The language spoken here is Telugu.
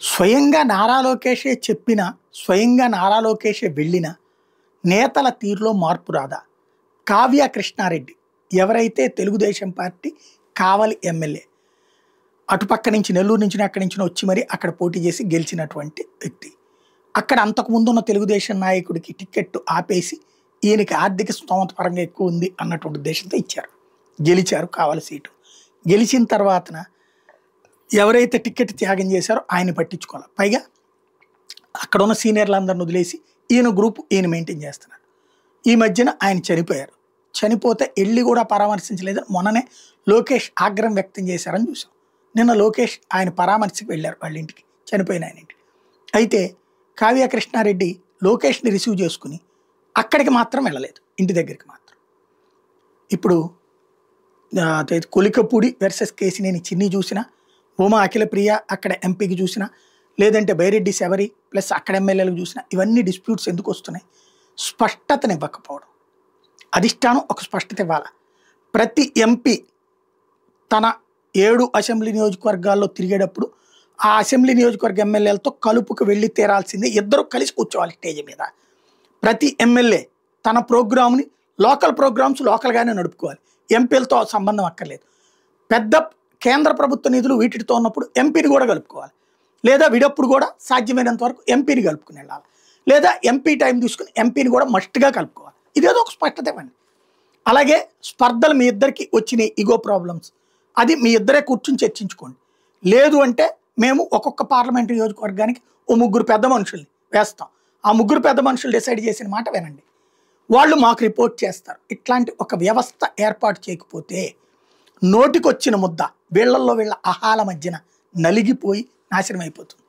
స్వయంగా నారా లోకేషే చెప్పిన, స్వయంగా నారా లోకేషే వెళ్ళిన నేతల తీరులో మార్పు రాదా? కావ్య కృష్ణారెడ్డి ఎవరైతే తెలుగుదేశం పార్టీ కావలి ఎమ్మెల్యే, అటుపక్క నుంచి నెల్లూరు నుంచి అక్కడి నుంచి వచ్చి మరి అక్కడ పోటీ చేసి గెలిచినటువంటి వ్యక్తి. అక్కడ అంతకుముందు ఉన్న తెలుగుదేశం నాయకుడికి టికెట్ ఆపేసి ఈయనకి ఆర్థిక స్తోమత పరంగా ఎక్కువ ఉంది అన్నటువంటి ఉద్దేశంతో ఇచ్చారు. గెలిచారు కావలి సీటు. గెలిచిన తర్వాతన ఎవరైతే టికెట్ త్యాగం చేశారో ఆయన పట్టించుకోవాలి. పైగా అక్కడ ఉన్న సీనియర్లందరిని వదిలేసి ఈయన గ్రూప్ ఈయన మెయింటైన్ చేస్తున్నారు. ఈ మధ్యన ఆయన చనిపోయారు. చనిపోతే వెళ్ళి కూడా పరామర్శించలేదని మొన్ననే లోకేష్ ఆగ్రహం వ్యక్తం చేశారని చూసాం. నిన్న లోకేష్ ఆయన పరామర్శకు వెళ్ళారు వాళ్ళ ఇంటికి, చనిపోయిన ఆయన ఇంటికి. అయితే కావ్య కృష్ణారెడ్డి లోకేష్ని రిసీవ్ చేసుకుని అక్కడికి మాత్రం వెళ్ళలేదు, ఇంటి దగ్గరికి మాత్రం. ఇప్పుడు కొలికపూడి వర్సెస్ కేసినేని చిన్ని చూసినా, ఉమా అఖిలప్రియ అక్కడ ఎంపీకి చూసినా, లేదంటే బైరెడ్డి శబరి ప్లస్ అక్కడ ఎమ్మెల్యేలకు చూసినా, ఇవన్నీ డిస్ప్యూట్స్ ఎందుకు వస్తున్నాయి? స్పష్టతనివ్వకపోవడం. అధిష్టానం ఒక స్పష్టత ఇవ్వాలి. ప్రతి ఎంపీ తన 7 అసెంబ్లీ నియోజకవర్గాల్లో తిరిగేటప్పుడు ఆ అసెంబ్లీ నియోజకవర్గ ఎమ్మెల్యేలతో కలుపుకు వెళ్ళి తీరాల్సిందే. ఇద్దరు కలిసి కూర్చోవాలి స్టేజ్ మీద. ప్రతి ఎమ్మెల్యే తన ప్రోగ్రామ్ని లోకల్ ప్రోగ్రామ్స్ లోకల్గానే నడుపుకోవాలి, ఎంపీలతో సంబంధం అక్కర్లేదు. పెద్ద కేంద్ర ప్రభుత్వ నిధులు వీటితో ఉన్నప్పుడు ఎంపీని కూడా కలుపుకోవాలి, లేదా విడప్పుడు కూడా సాధ్యమైనంత వరకు ఎంపీని కలుపుకుని వెళ్ళాలి, లేదా ఎంపీ టైం తీసుకుని ఎంపీని కూడా మస్ట్గా కలుపుకోవాలి. ఇదేదో ఒక స్పష్టత ఇవ్వండి. అలాగే స్పర్ధలు మీ ఇద్దరికి వచ్చినాయి, ఇగో ప్రాబ్లమ్స్, అది మీ ఇద్దరే కూర్చుని చర్చించుకోండి. లేదు అంటే మేము ఒక్కొక్క పార్లమెంటు నియోజకవర్గానికి ఓ 3 పెద్ద మనుషుల్ని వేస్తాం, ఆ 3 పెద్ద మనుషులు డిసైడ్ చేసిన మాట వినండి, వాళ్ళు మాకు రిపోర్ట్ చేస్తారు. ఇట్లాంటి ఒక వ్యవస్థ ఏర్పాటు చేయకపోతే నోటికొచ్చిన ముద్ద వీళ్ళల్లో వీళ్ళ అహాల మధ్యన నలిగిపోయి నాశనం అయిపోతుంది.